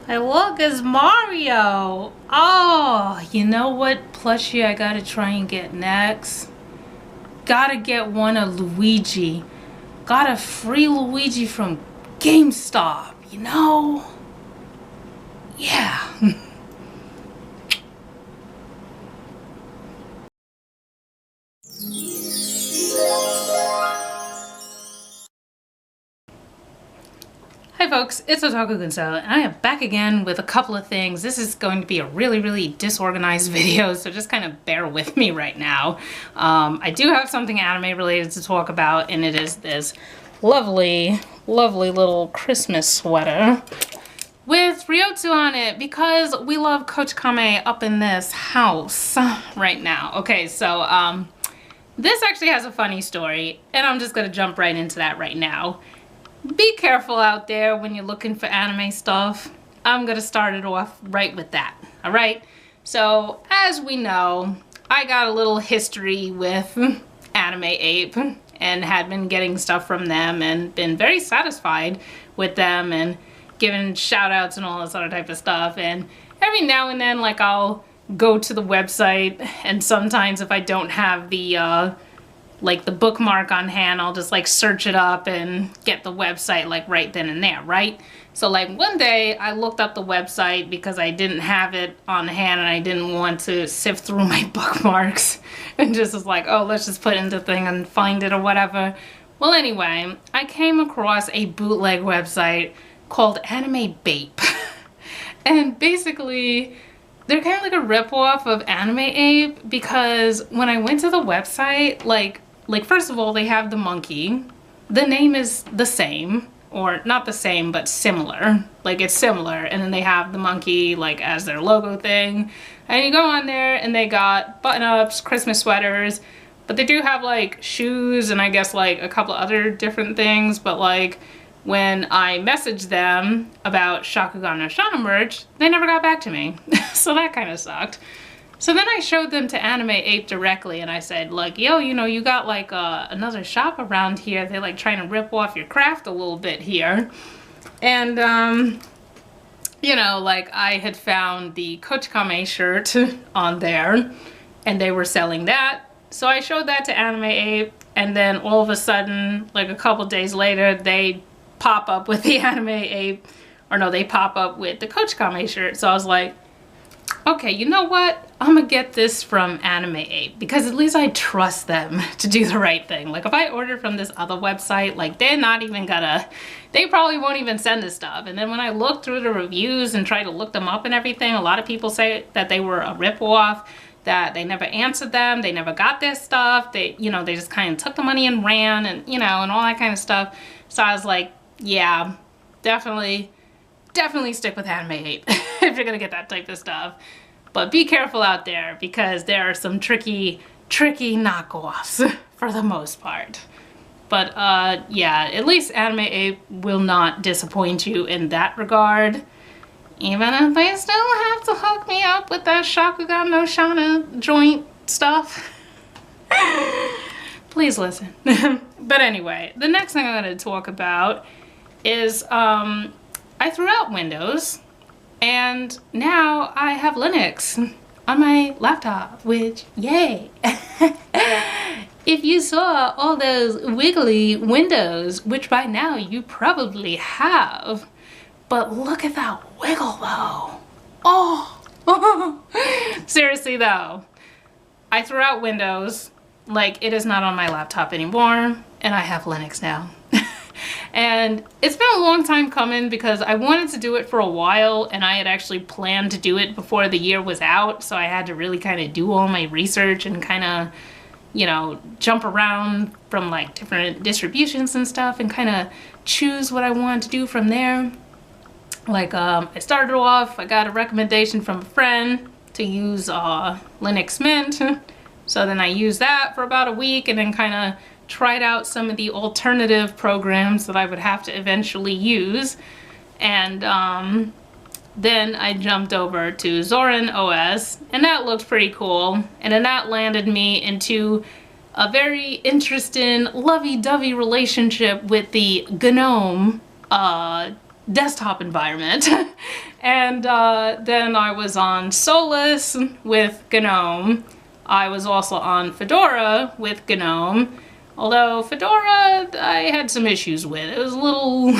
I look as Mario. Oh, you know what plushie I gotta try and get next? Gotta get one of Luigi. Got a free Luigi from GameStop, you know? Yeah. Hi folks, it's Otaku Gunso, and I am back again with a couple of things. This is going to be a really disorganized video, so just kind of bear with me right now. I do have something anime related to talk about, and it is this lovely little Christmas sweater with Ryotsu on it, because we love Kochikame up in this house right now. Okay, so this actually has a funny story, and I'm just gonna jump right into that right now. Be careful out there when you're looking for anime stuff. I'm gonna start it off right with that, all right? So, as we know, I got a little history with Anime Ape and had been getting stuff from them and been very satisfied with them and giving shout outs and all this other type of stuff. And every now and then, like, I'll go to the website, and sometimes if I don't have the like the bookmark on hand, I'll just like search it up and get the website like right then and there, right? So like one day I looked up the website because I didn't have it on hand and I didn't want to sift through my bookmarks and just was like, oh, let's just put in the thing and find it or whatever. Well, anyway, I came across a bootleg website called Anime Bape. And basically they're kind of like a ripoff of Anime Ape, because when I went to the website, like first of all, they have the monkey. The name is the same, or not the same, but similar. Like, it's similar. And then they have the monkey, like, as their logo thing. And you go on there, and they got button-ups, Christmas sweaters. But they do have, like, shoes, and I guess, like, a couple other different things. But, like, when I messaged them about Shakugan no Shana merch, they never got back to me. So that kind of sucked. So then I showed them to Anime Ape directly, and I said, like, yo, you know, you got like another shop around here. They're like trying to rip off your craft a little bit here. And, you know, like I had found the Kochikame shirt on there, and they were selling that. So I showed that to Anime Ape, and then all of a sudden, like a couple days later, they pop up with the Anime Ape, or no, they pop up with the Kochikame shirt. So I was like, okay, you know what? I'm gonna get this from Anime Ape, because at least I trust them to do the right thing. Like if I order from this other website, like they're not even gonna, they probably won't even send us stuff. And then when I look through the reviews and try to look them up and everything, a lot of people say that they were a ripoff, that they never answered them, they never got their stuff, they, you know, they just kind of took the money and ran, and you know, and all that kind of stuff. So I was like, yeah, definitely stick with Anime Ape if you're gonna get that type of stuff. But be careful out there, because there are some tricky knockoffs for the most part. But yeah, at least Anime Ape will not disappoint you in that regard. Even if they still have to hook me up with that Shakugan no Shana joint stuff. Please listen. But anyway, the next thing I'm going to talk about is I threw out Windows, and now I have Linux on my laptop, which, yay! If you saw all those wiggly windows, which by now you probably have, but look at that wiggle though. Oh! Seriously though, I threw out Windows, like it is not on my laptop anymore, and I have Linux now. And it's been a long time coming, because I wanted to do it for a while, and I had actually planned to do it before the year was out, so I had to really kind of do all my research and kind of, you know, jump around from like different distributions and stuff and kind of choose what I wanted to do from there. Like I started off, I got a recommendation from a friend to use Linux Mint. So then I used that for about a week, and then kind of tried out some of the alternative programs that I would have to eventually use. And then I jumped over to Zorin OS, and that looked pretty cool. And then that landed me into a very interesting lovey-dovey relationship with the GNOME desktop environment. And then I was on Solus with GNOME. I was also on Fedora with GNOME. Although Fedora, I had some issues with. It was a little...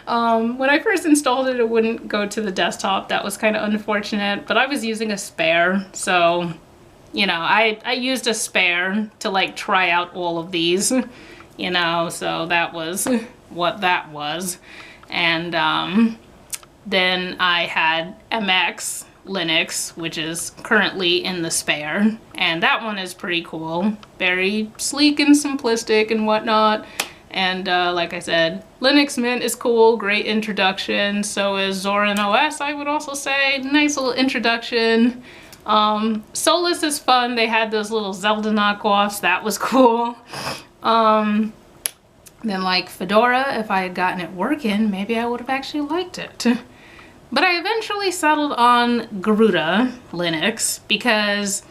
when I first installed it, it wouldn't go to the desktop. That was kind of unfortunate, but I was using a spare, so, you know, I used a spare to like try out all of these, you know, so that was what that was. And then I had MX Linux, which is currently in the spare, and that one is pretty cool. Very sleek and simplistic and whatnot. And like I said, Linux Mint is cool, great introduction. So is Zorin OS, I would also say. Nice little introduction. Solus is fun. They had those little Zelda knockoffs. That was cool. Then like Fedora, if I had gotten it working, maybe I would have actually liked it. But I eventually settled on Garuda Linux because,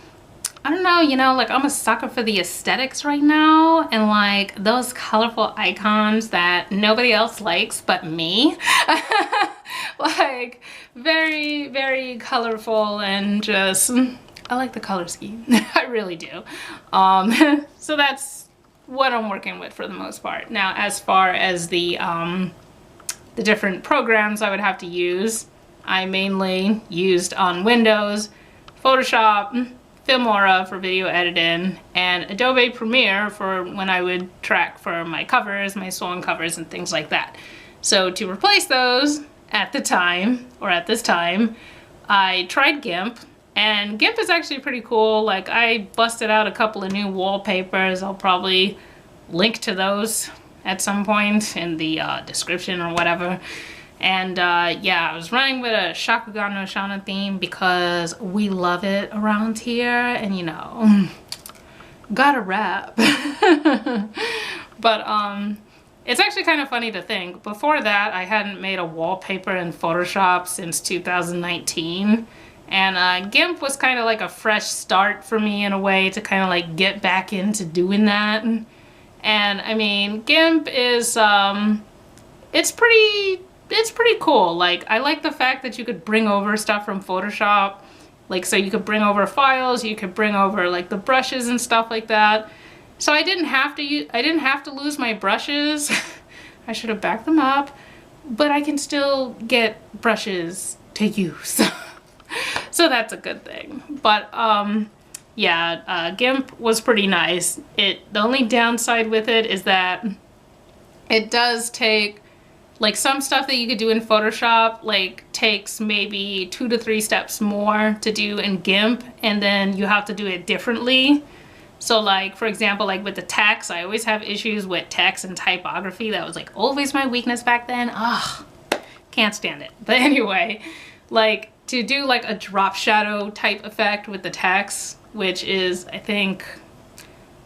I don't know, you know, like I'm a sucker for the aesthetics right now, and like those colorful icons that nobody else likes but me. Like very, very colorful, and just, I like the color scheme. I really do. So that's what I'm working with for the most part. Now, as far as the different programs I would have to use, I mainly used on Windows, Photoshop, Filmora for video editing, and Adobe Premiere for when I would track for my covers, my song covers, and things like that. So to replace those at the time, or at this time, I tried GIMP, and GIMP is actually pretty cool. Like, I busted out a couple of new wallpapers. I'll probably link to those at some point in the description or whatever. And yeah, I was running with a Shakugan no Shana theme because we love it around here, and you know, gotta rap. But it's actually kind of funny to think, before that I hadn't made a wallpaper in Photoshop since 2019, and GIMP was kind of like a fresh start for me in a way to kind of like get back into doing that. And I mean, GIMP is it's pretty cool. Like, I like the fact that you could bring over stuff from Photoshop. Like, so you could bring over files, you could bring over like the brushes and stuff like that. So I didn't have to lose my brushes. I should have backed them up, but I can still get brushes to use. So that's a good thing. But yeah, GIMP was pretty nice. The only downside with it is that it does take, like, some stuff that you could do in Photoshop, like, takes maybe 2 to 3 steps more to do in GIMP, and then you have to do it differently. So, like, for example, like with the text, I always have issues with text and typography. That was, like, always my weakness back then. Ugh, can't stand it. But anyway, like, to do, like, a drop shadow type effect with the text, which is, I think,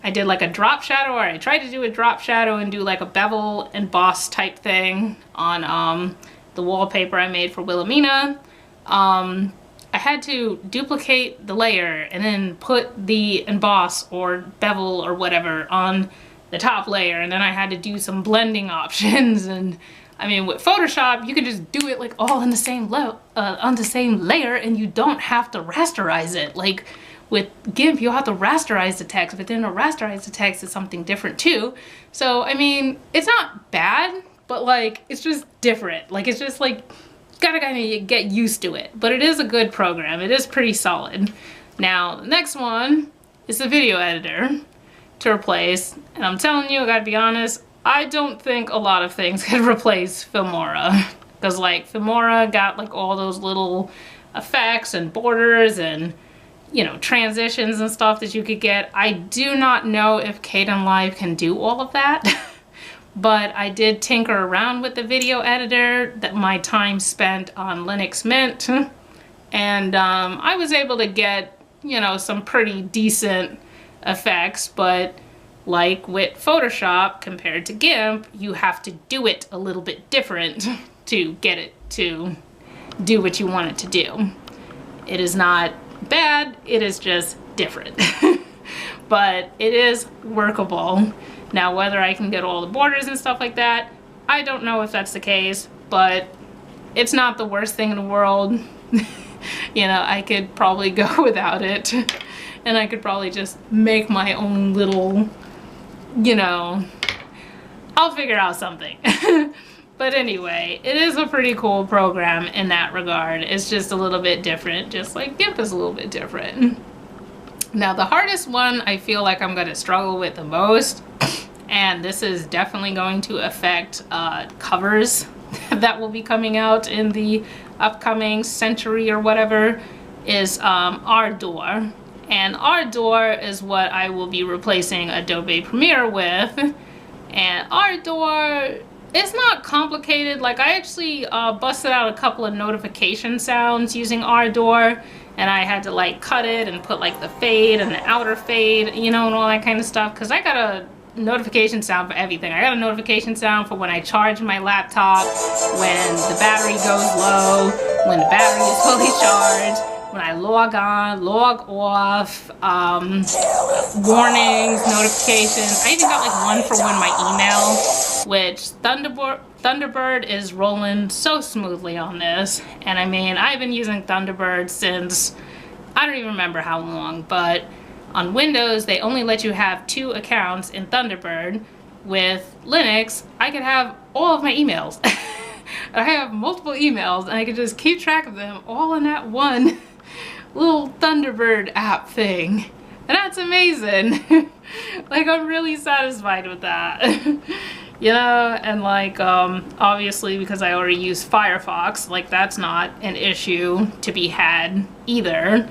I did like a drop shadow, or I tried to do a drop shadow and do like a bevel emboss type thing on the wallpaper I made for Wilhelmina. I had to duplicate the layer and then put the emboss or bevel or whatever on the top layer, and then I had to do some blending options. And I mean, with Photoshop, you can just do it like all in the same on the same layer, and you don't have to rasterize it. Like, with GIMP, you'll have to rasterize the text, but then to rasterize the text is something different too. So, I mean, it's not bad, but like, it's just different. Like, it's just like, gotta kind of get used to it. But it is a good program. It is pretty solid. Now, the next one is the video editor to replace. And I'm telling you, I gotta be honest, I don't think a lot of things could replace Filmora. Because like, Filmora got like all those little effects and borders and, you know, transitions and stuff that you could get. I do not know if Kdenlive can do all of that, but I did tinker around with the video editor that my time spent on Linux Mint, and I was able to get, you know, some pretty decent effects. But like with Photoshop compared to GIMP, you have to do it a little bit different to get it to do what you want it to do. It is not bad, it is just different. But it is workable. Now, whether I can get all the borders and stuff like that, I don't know if that's the case, but it's not the worst thing in the world. You know, I could probably go without it, and I could probably just make my own little, you know, I'll figure out something. But anyway, it is a pretty cool program in that regard. It's just a little bit different, just like GIMP is a little bit different. Now, the hardest one I feel like I'm going to struggle with the most, and this is definitely going to affect covers that will be coming out in the upcoming century or whatever, is Ardour. And Ardour is what I will be replacing Adobe Premiere with. And Ardour, it's not complicated. Like, I actually busted out a couple of notification sounds using Ardour, and I had to like cut it and put like the fade and the outer fade, you know, and all that kind of stuff, because I got a notification sound for everything. I got a notification sound for when I charge my laptop, when the battery goes low, when the battery is fully charged, when I log on, log off, warnings, notifications. I even got like one for when my email, which Thunderbird is rolling so smoothly on this. And I mean, I've been using Thunderbird since, I don't even remember how long, but on Windows, they only let you have 2 accounts in Thunderbird. With Linux, I could have all of my emails. I have multiple emails, and I could just keep track of them all in that one little Thunderbird app thing. And that's amazing. Like, I'm really satisfied with that. You know, and like, obviously, because I already use Firefox, like, that's not an issue to be had either.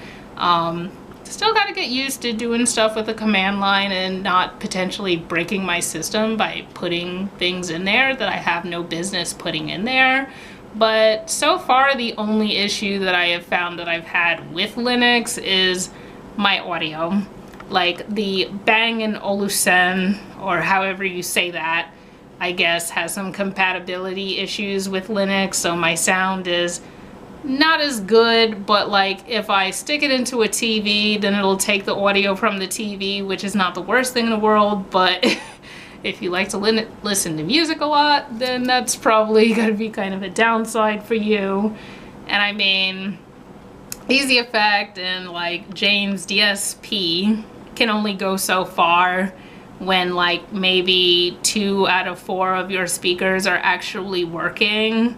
Still gotta get used to doing stuff with the command line and not potentially breaking my system by putting things in there that I have no business putting in there. But so far, the only issue that I have found that I've had with Linux is my audio. Like, the Bang & Olufsen, or however you say that, I guess has some compatibility issues with Linux, so my sound is not as good. But like, if I stick it into a TV, then it'll take the audio from the TV, which is not the worst thing in the world. But if you like to listen to music a lot, then that's probably gonna be kind of a downside for you. And I mean, Easy Effect and like James DSP can only go so far when like maybe 2 out of 4 of your speakers are actually working.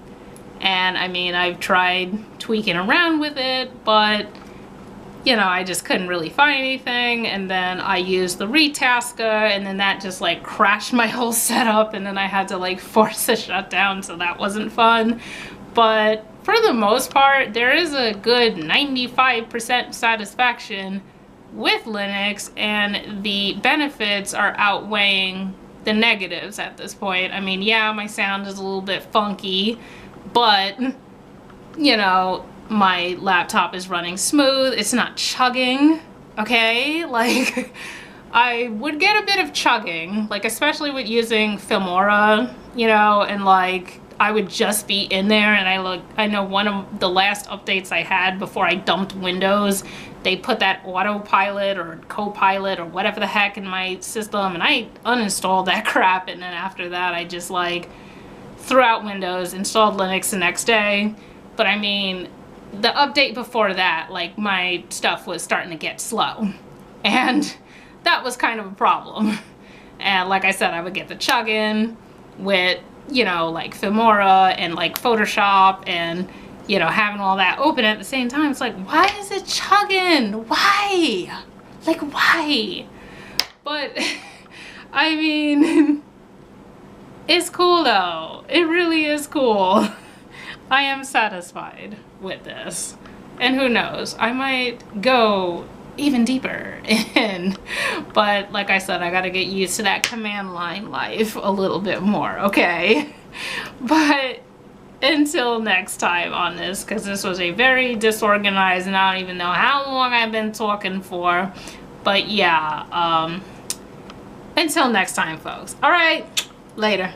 And I mean, I've tried tweaking around with it, but you know, I just couldn't really find anything. And then I used the Retasker, and then that just like crashed my whole setup, and then I had to like force a shutdown, so that wasn't fun. But for the most part, there is a good 95% satisfaction with Linux, and the benefits are outweighing the negatives at this point. I mean, yeah, my sound is a little bit funky, but you know, my laptop is running smooth. It's not chugging, okay? Like, I would get a bit of chugging, like especially with using Filmora, you know, and like I would just be in there, and I know one of the last updates I had before I dumped Windows, they put that autopilot or copilot or whatever the heck in my system, and I uninstalled that crap, and then after that I just like threw out Windows, installed Linux the next day. But I mean, the update before that, like, my stuff was starting to get slow, and that was kind of a problem. And like I said, I would get the chugging with, you know, like Filmora and like Photoshop, and you know, having all that open at the same time. It's like, why is it chugging? Why? Like, why? But I mean, it's cool though. It really is cool. I am satisfied with this. And who knows, I might go even deeper in. But like I said, I gotta get used to that command line life a little bit more, okay? But until next time on this, because this was a very disorganized, and I don't even know how long I've been talking for. But yeah, until next time, folks. All right, later.